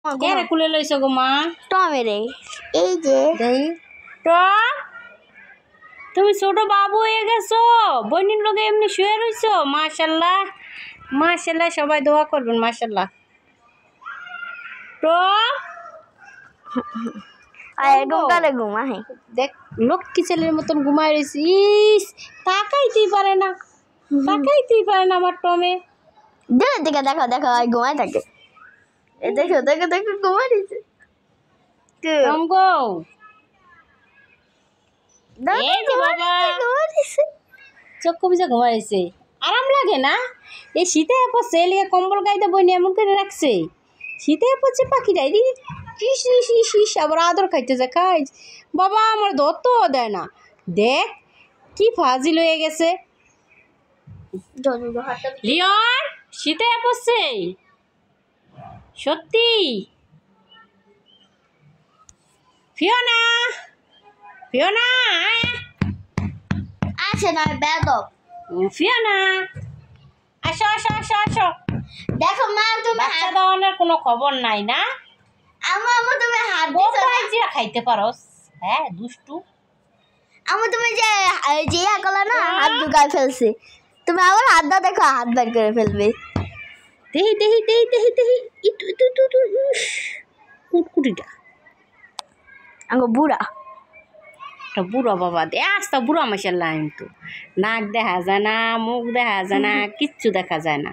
কেরে কুলে লইছো গো মা? টমেরে এই যে দেই টম, তুমি ছোট বাবু হয়ে গেছো, বোনের লগে এমনি শুয়ে রইছো। মাশাল্লাহ মাশাল্লাহ, সবাই দোয়া করবেন মাশাল্লাহ। টম আর এরকম করে ঘুমায় দেখ, লক্ষ্মী ছেলের মতন ঘুমায় রয়েছে। ইস, তাকাইতেই পারে না, তাকাইতেই পারে না আমার টমে। দেখো দেখো দেখো আর ঘুমায় থাকে। দেখো দেখো দেখো ঘুমায় দিচ্ছে টম গো, এই যে বাবা চক্ষু বিজা ঘুমাইছে, আরাম লাগে না? এই শীতে পড়ছে, এলিয়ে কম্বল গাইতে বইনি এমন করে রাখছে। শীতে পড়ছে পাখিটাই দি শিস শিস শিস, আবার আদর খাইতে যায়। খাই বাবা, আমার ধরত দেয় না। দেখ কি ফাজিল হয়ে গেছে। লিওন, শীতে পড়ছে সত্যি। ফিওনা, ফিওনা আসে না বেদব। ফিওনা, আসো আসো আসো আসো। দেখো মা তুমি বাচ্চা দেওয়ানোর কোনো খবর নাই না? আমু তুমি হাত দিছো না? জিরা খাইতে পারোস? হ্যাঁ দুষ্টু। আমু তুমি যে জিয়া কলা না হাত ঢুকায় ফেলছে, তুমি আবার হাত দাও, দেখো হাত বের করে ফেলবে। দেহি দেহি দেহি দেহি দেহি, ইটু ইটু ইটু ইটু, কুটকুটিটা আঙ্গো বুড়া একটা বুড়ো বাবা দে, আস্তা বুড়া মাসাল্লাহ। কিন্তু নাক দেখা যায় না, মুখ দেখা যায় না, কিচ্ছু দেখা যায় না।